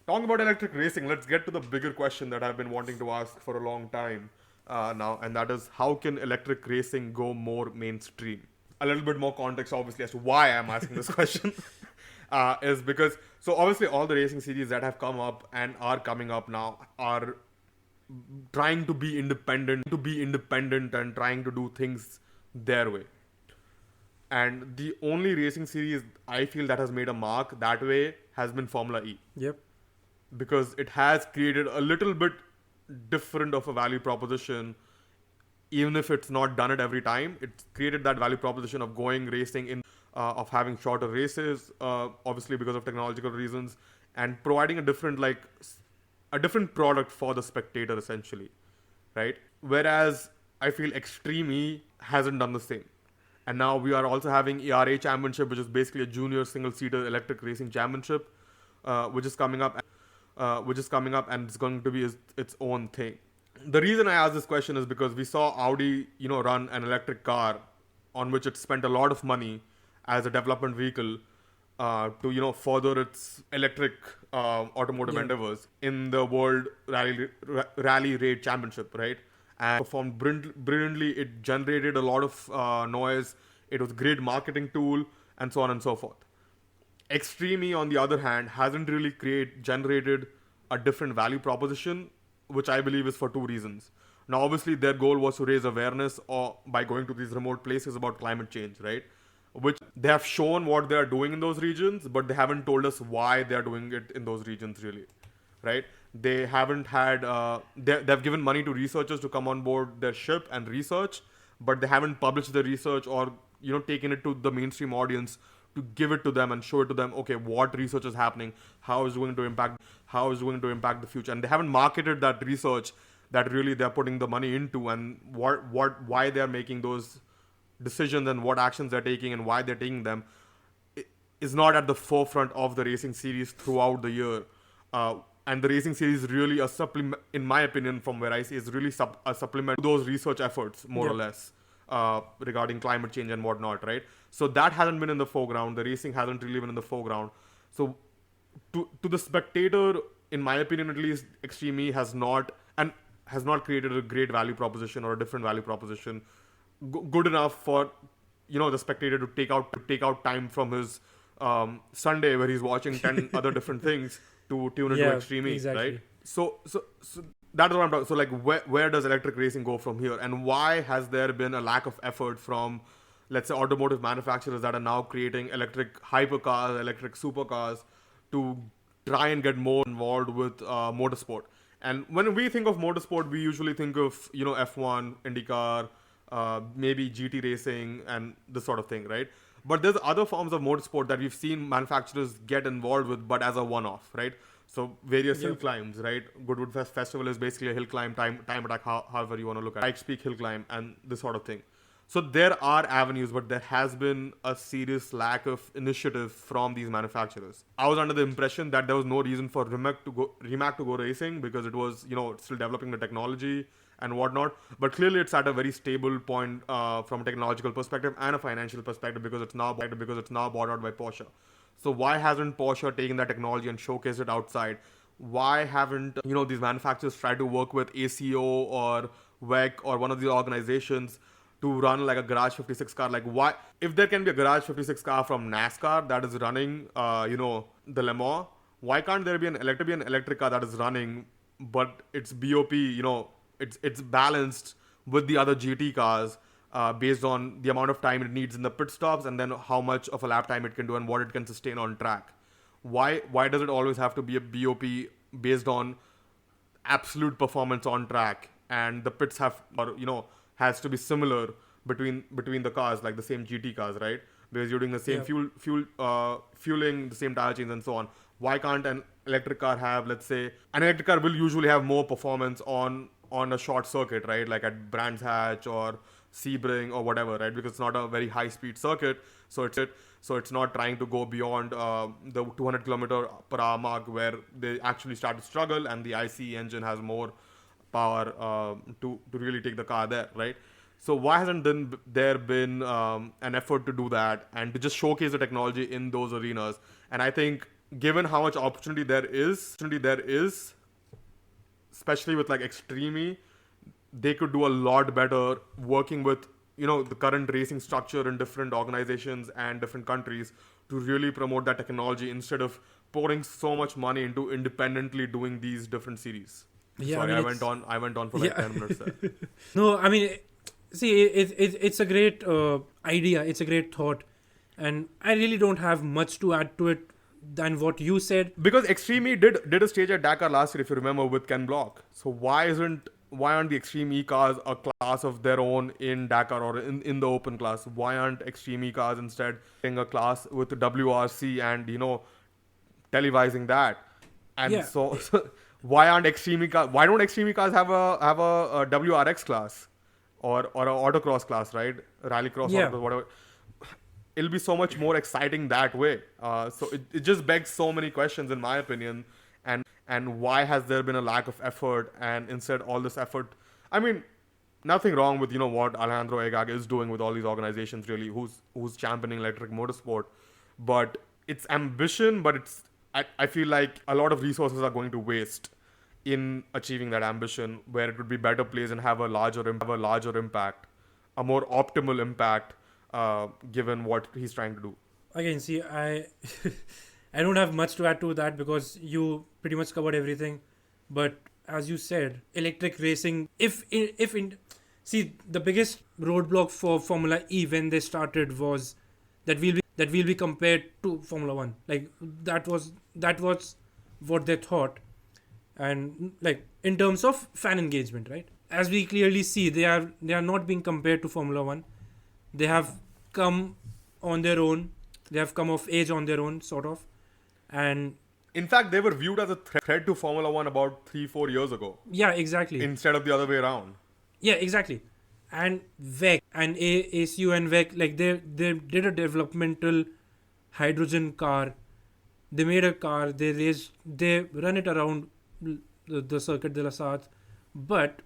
Talking about electric racing, let's get to the bigger question that I've been wanting to ask for a long time now, and that is how can electric racing go more mainstream? A little bit more context, obviously, as to why I'm asking this question is because, so obviously, all the racing series that have come up and are coming up now are trying to be independent and trying to do things their way. And the only racing series I feel that has made a mark that way has been Formula E, Yep. because it has created a little bit different of a value proposition. Even if it's not done it every time, it's created that value proposition of going racing in, of having shorter races, obviously because of technological reasons, and providing a different, like a different product for the spectator essentially, right? Whereas I feel Extreme E hasn't done the same. And now we are also having ERA Championship, which is basically a junior single-seater electric racing championship, which is coming up, and it's going to be its own thing. The reason I ask this question is because we saw Audi, run an electric car on which it spent a lot of money as a development vehicle to further its electric automotive Yeah. endeavors in the World Rally Raid Championship, right? And performed brilliantly. It generated a lot of noise. It was a great marketing tool, and so on and so forth. Extreme E, on the other hand, hasn't really generated a different value proposition, which I believe is for two reasons. Now, obviously, their goal was to raise awareness or by going to these remote places about climate change, right? Which they have shown what they are doing in those regions, but they haven't told us why they are doing it in those regions, really, right? They haven't had they've given money to researchers to come on board their ship and research, but they haven't published the research or taken it to the mainstream audience to give it to them and show it to them. Okay, what research is happening, how is it going to impact the future, and they haven't marketed that research that really they're putting the money into, and why they're making those decisions and what actions they're taking and why they're taking them is not at the forefront of the racing series throughout the year. And the racing series is really a supplement, in my opinion, from where I see, is really a supplement to those research efforts, more or Yep. less, regarding climate change and whatnot, right? So that hasn't been in the foreground. The racing hasn't really been in the foreground. So to the spectator, in my opinion at least, Extreme E has not created a great value proposition or a different value proposition good enough for the spectator to take out time from his Sunday where he's watching 10 other different things to tune into Yeah. Extreme E, right? Exactly. So that is what I'm talking. So like, where does electric racing go from here, and why has there been a lack of effort from, let's say, automotive manufacturers that are now creating electric hypercars, electric supercars, to try and get more involved with motorsport? And when we think of motorsport, we usually think of F1, IndyCar, maybe GT racing, and this sort of thing, right? But there's other forms of motorsport that we've seen manufacturers get involved with, but as a one-off, right? So various hill Yep. climbs, right? Goodwood Festival is basically a hill climb, time attack, however you want to look at it. Pikes Peak hill climb, and this sort of thing. So there are avenues, but there has been a serious lack of initiative from these manufacturers. I was under the impression that there was no reason for Rimac to go racing because it was still developing the technology and whatnot. But clearly, it's at a very stable point from a technological perspective and a financial perspective because it's now bought out by Porsche. So why hasn't Porsche taken that technology and showcased it outside? Why haven't these manufacturers tried to work with ACO or WEC or one of the organizations to run like a Garage 56 car? Like, why, if there can be a Garage 56 car from NASCAR that is running, the Le Mans, why can't there be an electric car that is running, but it's BOP, it's balanced with the other GT cars based on the amount of time it needs in the pit stops and then how much of a lap time it can do and what it can sustain on track? Why does it always have to be a BOP based on absolute performance on track, and the pits have, or has to be similar between the cars, like the same GT cars, right? Because you're doing the same Yep. fueling, the same tire chains and so on. Why can't an electric car have, let's say, an electric car will usually have more performance on a short circuit, right? Like at Brands Hatch or Sebring or whatever, right? Because it's not a very high speed circuit, so it's not trying to go beyond the 200 kilometer per hour mark where they actually start to struggle, and the ICE engine has more power to really take the car there, right? So why hasn't there been an effort to do that and to just showcase the technology in those arenas? And I think given how much opportunity there is, especially with like Extreme, they could do a lot better working with, you know, the current racing structure in different organizations and different countries to really promote that technology instead of pouring so much money into independently doing these different series. Yeah, Sorry, I mean, I went on for like 10 minutes there. No, I mean, see, it's a great idea. It's a great thought, and I really don't have much to add to it than what you said. Because Extreme did a stage at Dakar last year, if you remember, with Ken Block. So why aren't the Extreme E cars a class of their own in Dakar or in the open class? Why aren't Extreme E cars instead in a class with the WRC and, you know, televising that? And Yeah, so why aren't Extreme E cars? Why don't Extreme E cars have a WRX class or a autocross class, right? Rallycross, yeah. autocross, whatever. It'll be so much more exciting that way. So it just begs so many questions, in my opinion. And why has there been a lack of effort? And instead, all this effort. I mean, nothing wrong with, you know, what Alejandro Egag is doing with all these organizations, really, who's championing electric motorsport. But it's ambition, but I feel like a lot of resources are going to waste in achieving that ambition, where it would be better placed and have a larger impact, a more optimal impact, given what he's trying to do. Again, see, I I don't have much to add to that because you pretty much covered everything. But as you said, electric racing, see, the biggest roadblock for Formula E when they started was that we'll be compared to Formula One. Like that was what they thought, and like in terms of fan engagement, right? As we clearly see, they are not being compared to Formula One. They have come on their own. They have come of age on their own, sort of, and In fact, they were viewed as a threat to Formula One about 3-4 years ago, yeah, exactly. instead of the other way around. Yeah, exactly. And VEC and ACU and VEC, like they did a developmental hydrogen car. They made a car. They run it around the Circuit de la Sarthe, but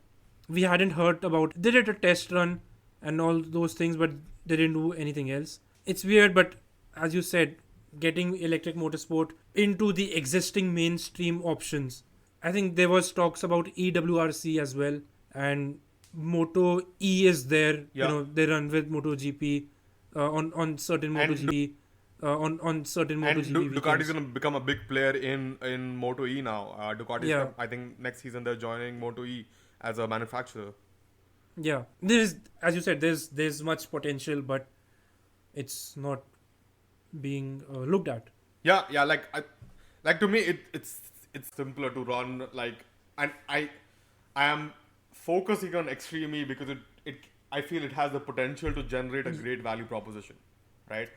we hadn't heard about. They did a test run and all those things, but they didn't do anything else. It's weird, but as you said, getting electric motorsport into the existing mainstream options. I think there was talks about EWRC as well, and Moto E is there. Yeah. You know, they run with MotoGP on certain And MotoGP on certain And MotoGP Ducati's weekends. going to become a big player in Moto E now. Ducati's, Yeah. I think next season they're joining Moto E as a manufacturer. Yeah, there's, as you said, there's much potential, but it's not being looked at. Yeah, like to me, it's simpler to run like, and I am focusing on Extreme E because I feel it has the potential to generate a great value proposition, right?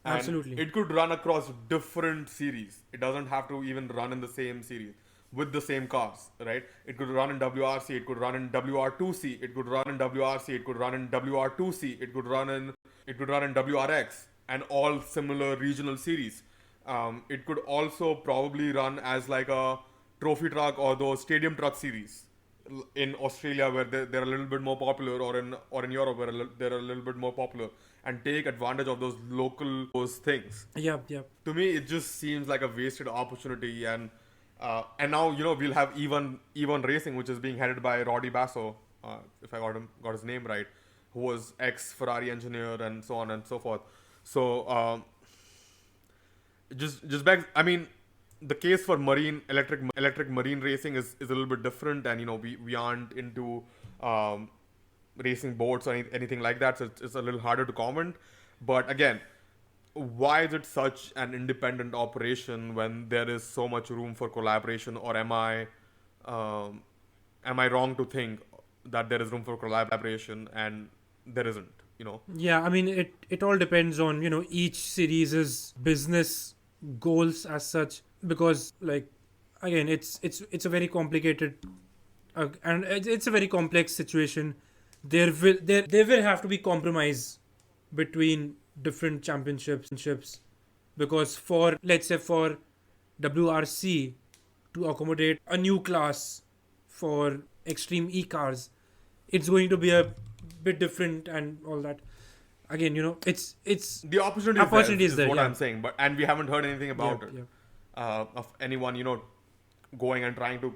And Absolutely. it could run across different series. It doesn't have to even run in the same series with the same cars, right? It could run in WRC, it could run in WR2C, it could run in WRC, it could run in WR2C, it could run in WRX, and all similar regional series. It could also probably run as like a trophy truck or those stadium truck series in Australia, where they're a little bit more popular, or in Europe, where they're a little bit more popular, and take advantage of those things. Yeah. To me, it just seems like a wasted opportunity. And now, you know, we'll have Even Racing, which is being headed by Roddy Basso, if I got his name right, who was ex Ferrari engineer and so on and so forth. So it just begs. I mean, the case for electric marine racing is a little bit different, and you know, we aren't into racing boats or anything like that, so it's a little harder to comment. But again, why is it such an independent operation when there is so much room for collaboration? Or am I wrong to think that there is room for collaboration and there isn't? You know? Yeah, I mean, it all depends on, you know, each series' business goals as such, because like, again, it's a very complicated and it's a very complex situation. There will have to be compromise between different championships, because for, let's say, for WRC to accommodate a new class for Extreme E cars, it's going to be a bit different and all that. Again, you know, it's The opportunity is Opportunity is there, what yeah. I'm saying. And we haven't heard anything about it. yeah. of anyone, going and trying to